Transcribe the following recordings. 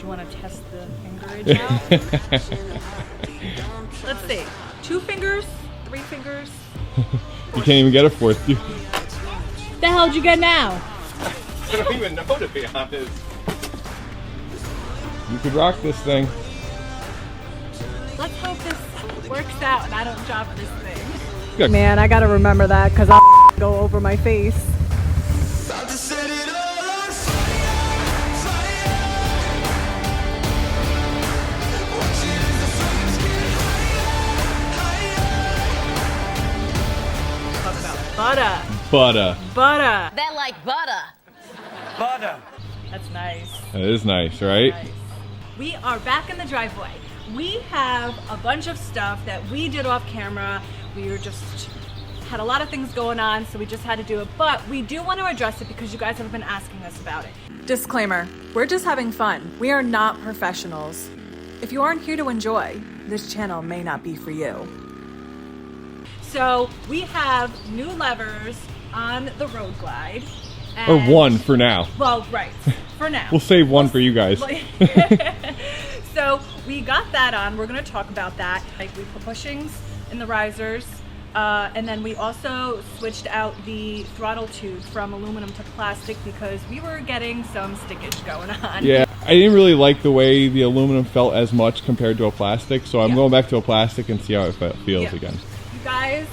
you want to test the fingerage out? Let's see. 2 fingers, 3 fingers. You can't even get a fourth. The hell'd you get now? I don't even know, to be honest. You could rock this thing. Let's hope this works out and I don't drop this thing. Good. Man, I gotta remember that because I'll go over my face. Butter. Butter. Butter. That like butter. Butter. That's nice. That is nice, right? Nice. We are back in the driveway. We have a bunch of stuff that we did off camera. We were just had a lot of things going on, so we just had to do it. But we do want to address it because you guys have been asking us about it. Disclaimer, we're just having fun. We are not professionals. If you aren't here to enjoy, this channel may not be for you. So we have new levers on the Road Glide. Or one for now. Well, right, for now. We'll save one for you guys. So we got that on. We're going to talk about that. Like we put bushings in the risers. And then we also switched out the throttle tube from aluminum to plastic because we were getting some stickage going on. Yeah, I didn't really like the way the aluminum felt as much compared to a plastic, so I'm going back to a plastic and see how it feels again. You guys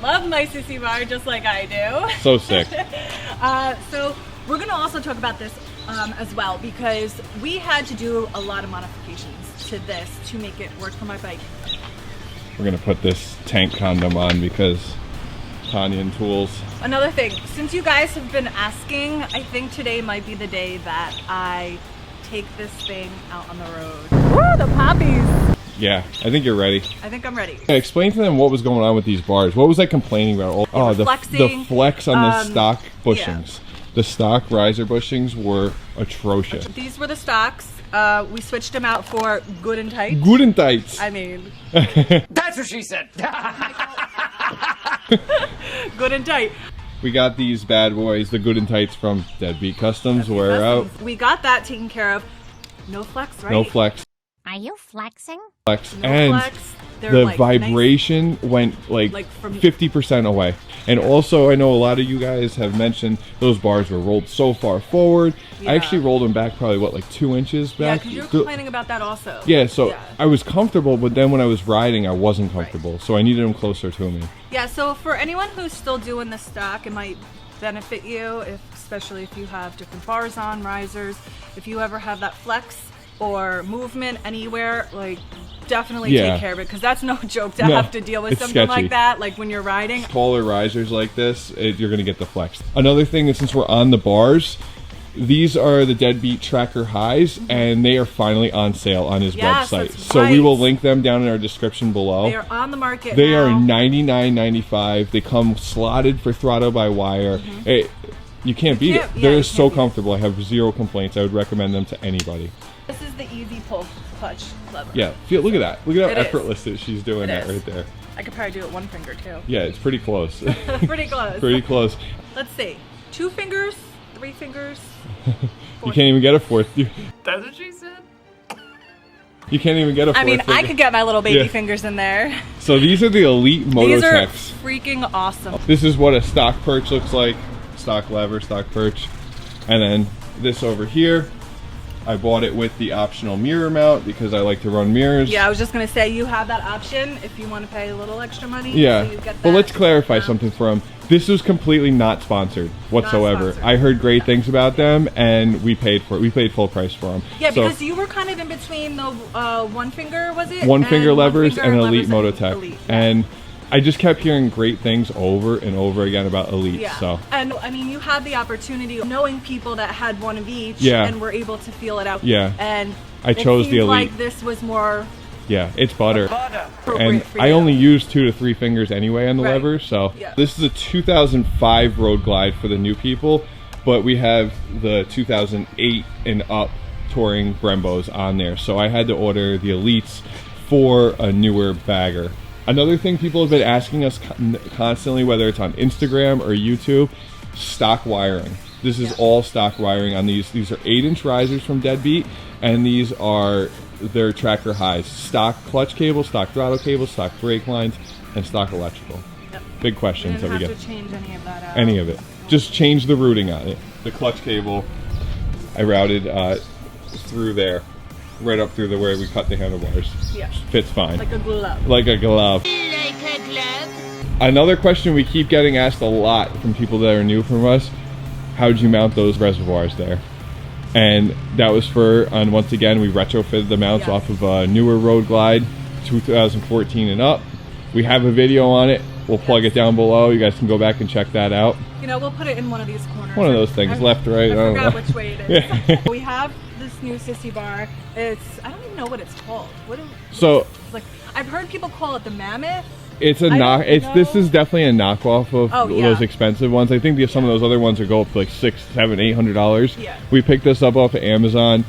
love my sissy bar just like I do. So sick. So we're going to also talk about this as well because we had to do a lot of modifications to this to make it work for my bike. We're going to put this tank condom on because Tanya and Tools. Another thing, since you guys have been asking, I think today might be the day that I take this thing out on the road. Woo, the poppies! Yeah, I think you're ready. I think I'm ready. Yeah, explain to them what was going on with these bars. What was I complaining about? Oh, the flex on the stock bushings. Yeah. The stock riser bushings were atrocious. These were the stocks. We switched them out for good and tight. Good and tights. I mean. That's what she said. Good and tight. We got these bad boys, the good and tights from Deadbeat Customs. We're out. We got that taken care of. No flex, right? No flex. Are you flexing? Flex. No and flex. The vibration went like from 50% away. And also, I know a lot of you guys have mentioned those bars were rolled so far forward. Yeah. I actually rolled them back probably, what, like 2 inches back? Yeah, because you were complaining about that also. Yeah, so I was comfortable, but then when I was riding, I wasn't comfortable. Right. So I needed them closer to me. Yeah, so for anyone who's still doing the stock, it might benefit you, especially if you have different bars on, risers. If you ever have that flex or movement anywhere, like definitely take care of it because that's no joke to have to deal with something like that, like when you're riding. Taller risers like this, you're going to get the flex. Another thing is, since we're on the bars, these are the Deadbeat Tracker highs, and they are finally on sale on his website. So we will link them down in our description below. They are on the market They now. are $99.95. They come slotted for throttle by wire. You can't beat it. They're so comfortable. I have zero complaints. I would recommend them to anybody. This is the easy pull clutch lever. Yeah, look at that. Look at how effortless she's doing that right there. I could probably do it one finger too. Yeah, it's pretty close. Pretty close. Pretty close. Let's see. 2 fingers, 3 fingers. You can't even get a fourth. That's what she said. You can't even get a fourth. I mean, finger. I could get my little baby fingers in there. So these are the Elite Moto These are Techs. freaking awesome. This is what a stock perch looks like. Stock lever, stock perch. And then this over here, I bought it with the optional mirror mount because I like to run mirrors. Yeah, I was just going to say you have that option if you want to pay a little extra money. Yeah, so you get that. But let's clarify something for them. This was completely not sponsored whatsoever. I heard great things about them, and we paid for it. We paid full price for them. Yeah, because you were kind of in between the one finger, was it? One finger levers and levers Elite Moto Tech. And I just kept hearing great things over and over again about Elite. Yeah. So. And I mean, you had the opportunity of knowing people that had one of each and were able to feel it out. Yeah. And I chose the Elite. Like this was more. Yeah, it's butter. And I only use 2 to 3 fingers anyway on the lever, so this is a 2005 Road Glide for the new people, but we have the 2008 and up touring Brembos on there, so I had to order the Elites for a newer bagger. Another thing people have been asking us constantly, whether it's on Instagram or YouTube, stock wiring. This is all stock wiring on these. These are 8-inch risers from Deadbeat, and these are their tracker highs. Stock clutch cable, stock throttle cable, stock brake lines, and stock electrical. Yep. Big questions that we get. Didn't have to change any of that out. Any of it. Just change the routing on it. The clutch cable, I routed through there, right up through the where we cut the handlebars. Yeah. Fits fine. Like a glove. Like a glove. Like a glove. Another question we keep getting asked a lot from people that are new from us: how'd you mount those reservoirs there? And that was for, and once again, we retrofitted the mounts off of a newer Road Glide, 2014 and up. We have a video on it. We'll plug it down below. You guys can go back and check that out. You know, we'll put it in one of these corners. One of those things, left, right. I don't forgot know. which way it is. Yeah. We have this new sissy bar. It's, I don't even know what it's called. So, like, I've heard people call it the Mammoth. it's a knock. This is definitely a knockoff of those expensive ones. I think some of those other ones would go up to like $600, $700, $800. Yeah. We picked this up off of Amazon.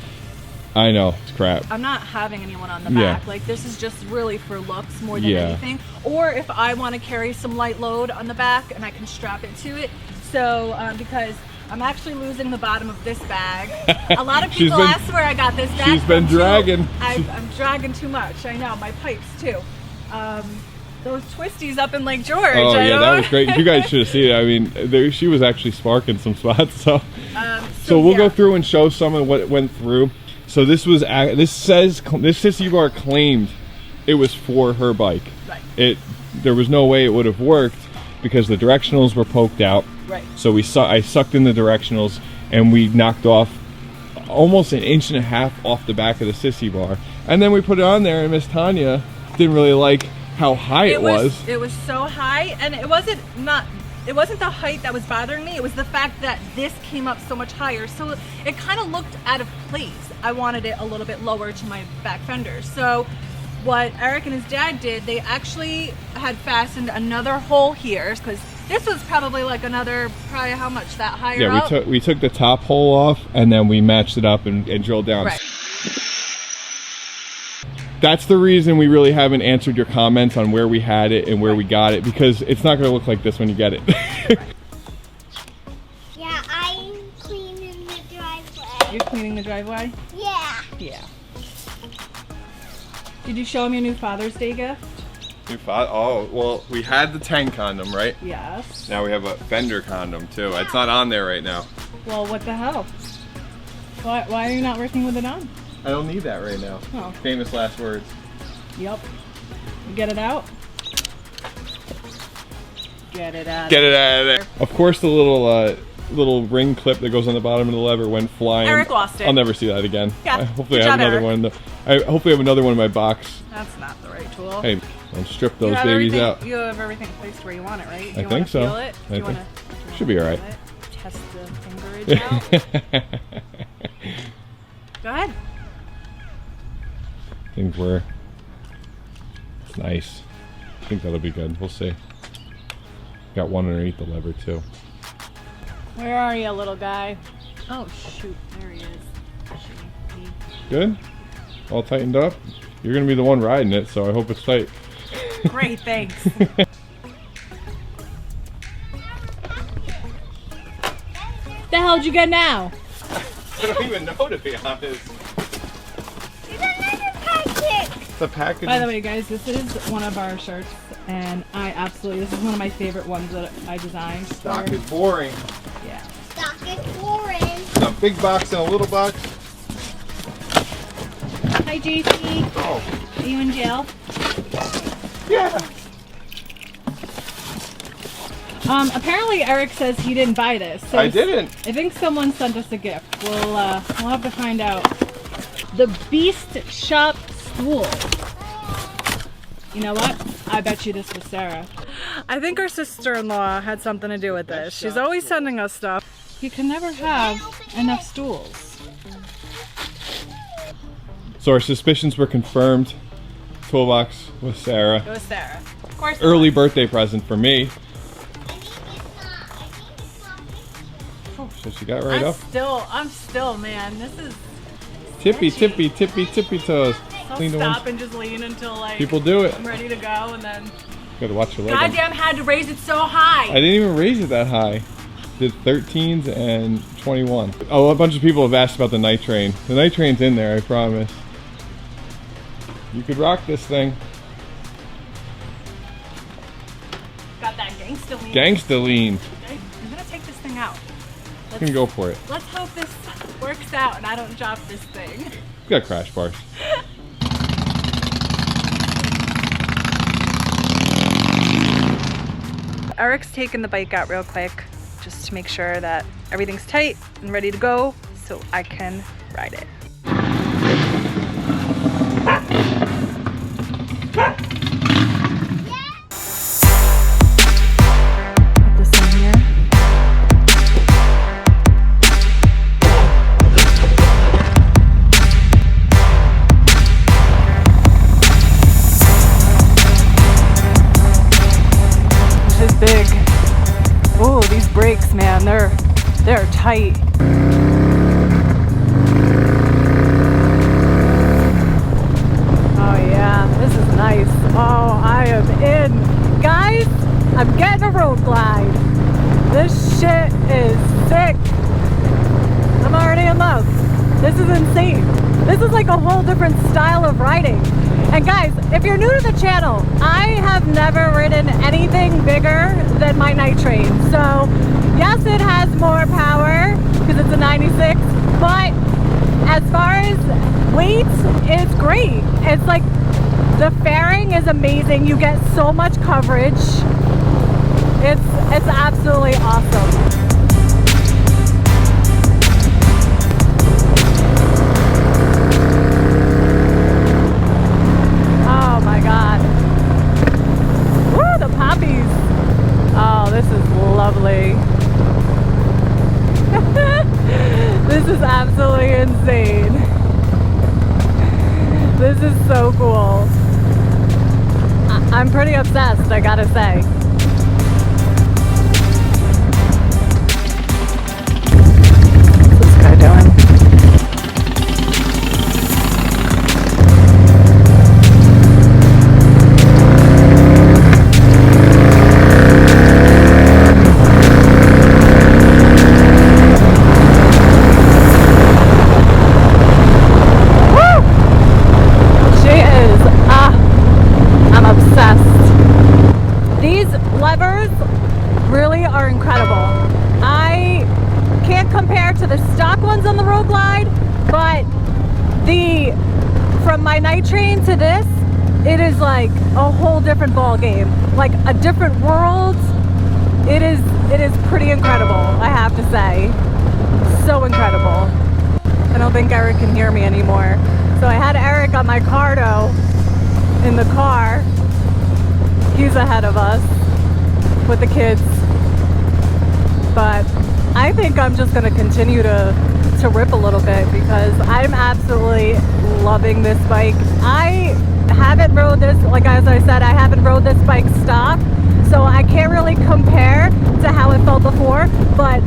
I know, it's crap. I'm not having anyone on the back. Like, this is just really for looks more than anything. Or if I want to carry some light load on the back and I can strap it to it. So, because I'm actually losing the bottom of this bag. A lot of people ask where I got this bag. She's been dragging. I'm dragging too much. I know, my pipes too. Those twisties up in Lake George. Oh yeah, that was great. You guys should have seen it. I mean, she was actually sparking some spots. So we'll go through and show some of what went through. So this sissy bar claimed it was for her bike. Right. There was no way it would have worked because the directionals were poked out. Right. So I sucked in the directionals and we knocked off almost 1.5 inches off the back of the sissy bar. And then we put it on there and Miss Tanya didn't really like how high it was. It was so high, and it wasn't the height that was bothering me. It was the fact that this came up so much higher. So it kind of looked out of place. I wanted it a little bit lower to my back fender. So what Eric and his dad did, they actually had fastened another hole here, because this was probably like probably how much, that higher up? Yeah, we took the top hole off and then we matched it up and drilled down. Right. That's the reason we really haven't answered your comments on where we had it and where we got it, because it's not going to look like this when you get it. Yeah, I'm cleaning the driveway. You're cleaning the driveway? Yeah. Yeah. Did you show him your new Father's Day gift? Oh, well, we had the tank condom, right? Yes. Now we have a fender condom, too. It's not on there right now. Well, what the hell? Why are you not working with it on? I don't need that right now. Oh. Famous last words. Yep. You get it out? Get it out. Get it out of there. Of course, the little ring clip that goes on the bottom of the lever went flying. Eric lost it. I'll never see that again. Yeah. Hopefully I have another one. I hopefully have another one in my box. That's not the right tool. Hey, I'll strip those babies out. You have everything placed where you want it, right? I think so. Feel it? I think should be all right. Test the fingerage out. Go ahead. I think it's nice. I think that'll be good. We'll see. Got one underneath the lever too. Where are you, little guy? Oh shoot, there he is. Good? All tightened up? You're gonna be the one riding it, so I hope it's tight. Great, thanks. The hell did you get now? I don't even know, to be honest. It's a package. By the way, guys, this is one of our shirts, and this is one of my favorite ones that I designed. Stock is boring. Yeah. Stock is boring. A big box and a little box. Hi, JC. Oh. Are you in jail? Yeah. Apparently Eric says he didn't buy this. So I didn't. I think someone sent us a gift. We'll have to find out. The Beast Shop stool. You know what? I bet you this was Sarah. I think our sister-in-law had something to do with this. She's always sending us stuff. You can never have enough stools. So our suspicions were confirmed. Toolbox with Sarah. It was Sarah. Of course. Early birthday present for me. Oh, so she got right up. I'm still, man. This is Tippy toes. I'll stop and just lean until like people do it. I'm ready to go, and then Gotta watch your leg. goddamn had to raise it so high. I didn't even raise it that high. did 13s and 21. Oh, a bunch of people have asked about the night train. The night train's in there, I promise. You could rock this thing. Got that gangsta lean. Gangsta lean. Okay, I'm gonna take this thing out. You can go for it. Let's hope this works out and I don't drop this thing. We got crash bars. Eric's taking the bike out real quick just to make sure that everything's tight and ready to go so I can ride it. Put this in here. This is big. Oh, these brakes, man, they're tight. Oh yeah, this is nice. Oh, I am in. Guys, I'm getting a road glide. This shit is sick. I'm already in love. This is insane. This is like a whole different style of riding. And guys, if you're new to the channel, I have never ridden anything bigger than my night train. So yes, it has more power because it's a 96, but as far as weight, it's great. It's like the fairing is amazing. You get so much coverage. It's absolutely awesome. Oh my God. Woo, the poppies. Oh, this is lovely. This is absolutely insane. This is so cool. I'm pretty obsessed, I gotta say. What's this guy doing? From my night train to this, it is like a whole different ball game, like a different world. It is pretty incredible, I have to say. So incredible. I don't think Eric can hear me anymore. So I had Eric on my cardo in the car. He's ahead of us with the kids. But I think I'm just gonna continue to rip a little bit because I'm absolutely loving this bike. I haven't rode this, like as I said, I haven't rode this bike stock, so I can't really compare to how it felt before, but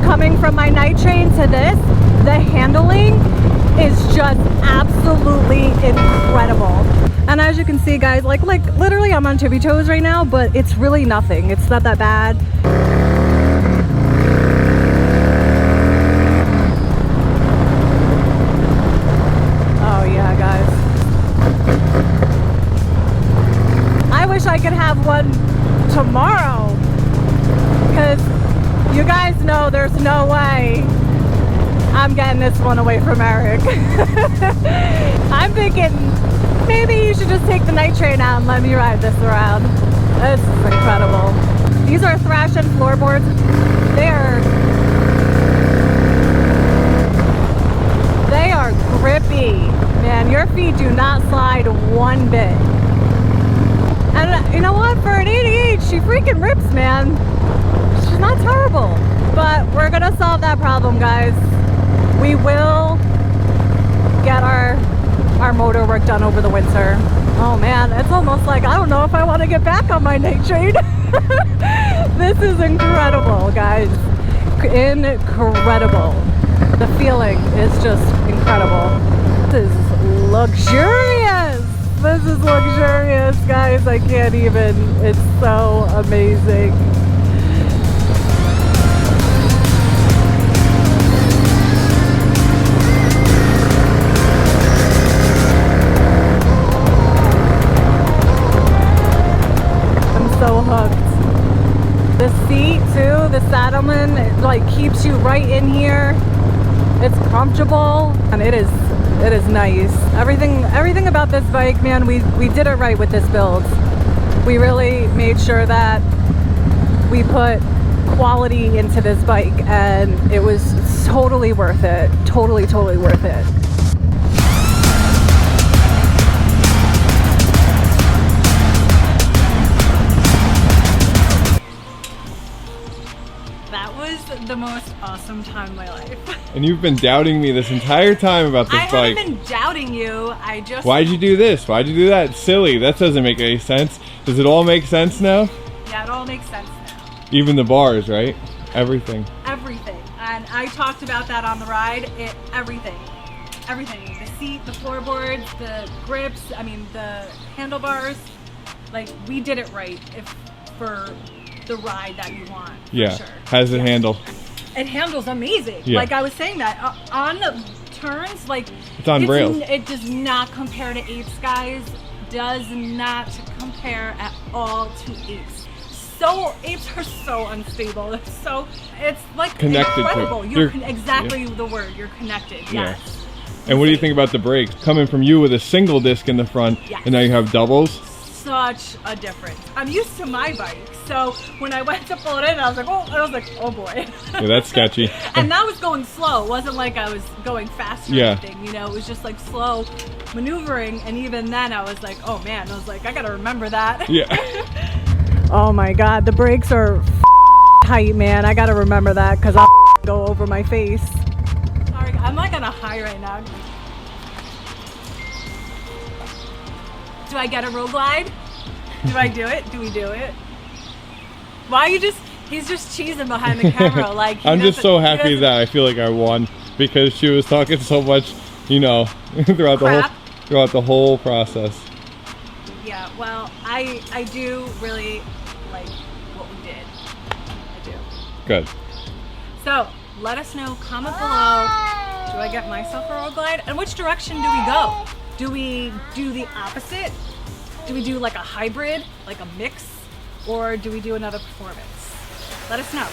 coming from my night train to this, the handling is just absolutely incredible. And as you can see, guys, like literally I'm on tippy toes right now, but it's really nothing. It's not that bad. I could have one tomorrow because you guys know there's no way I'm getting this one away from Eric. I'm thinking maybe you should just take the night train out and let me ride this around. This is incredible. These are Thrashin floorboards. They are grippy. Man, your feet do not slide one bit. And you know what? For an 88, she freaking rips, man. She's not terrible. But we're gonna solve that problem, guys. We will get our motor work done over the winter. Oh man, it's almost like I don't know if I want to get back on my night train. This is incredible, guys. Incredible. The feeling is just incredible. This is luxurious. This is luxurious, guys. I can't even. It's so amazing. the Saddlemen. It like keeps you right in here. It's comfortable and it is nice. Everything about this bike, man, we did it right with this build. We really made sure that we put quality into this bike and it was totally worth it. Totally worth it. That was the most awesome time of my life. And you've been doubting me this entire time about this bike. I haven't been doubting you. I just... Why'd you do this? Why'd you do that? It's silly. That doesn't make any sense. Does it all make sense now? Yeah, it all makes sense now. Even the bars, right? Everything. Everything. And I talked about that on the ride. Everything. The seat, the floorboards, the grips, I mean the handlebars. Like, we did it right for the ride that you want. Yeah. For sure. How does it handle? It handles amazing. Yeah. Like I was saying that on the turns, like it's on rails. It does not compare to Apes, guys. Does not compare at all to Apes. So Apes are so unstable. It's like connected incredible. to it. You're exactly the word. You're connected. Yes. Yeah. And what do you think about the brakes? Coming from you with a single disc in the front, yes. and now you have doubles. Such a difference. I'm used to my bike, so when I went to pull it in, I was like, oh boy. Yeah, that's sketchy. And that was going slow. It wasn't like I was going fast or anything, you know, it was just like slow maneuvering. And even then I was like, oh man, I was like, I gotta remember that. Yeah. Oh my God, the brakes are tight, man. I gotta remember that because I'll go over my face. Sorry, I'm like on a high right now. Do I get a road glide? Do I do it? Do we do it? Why are you he's just cheesing behind the camera like I'm just so happy that I feel like I won because she was talking so much, you know, throughout the whole process. Yeah, well, I do really like what we did. I do. Good. So, let us know, comment below, do I get myself a road glide? And which direction do we go? Do we do the opposite? Do we do like a hybrid, like a mix? Or do we do another performance? Let us know.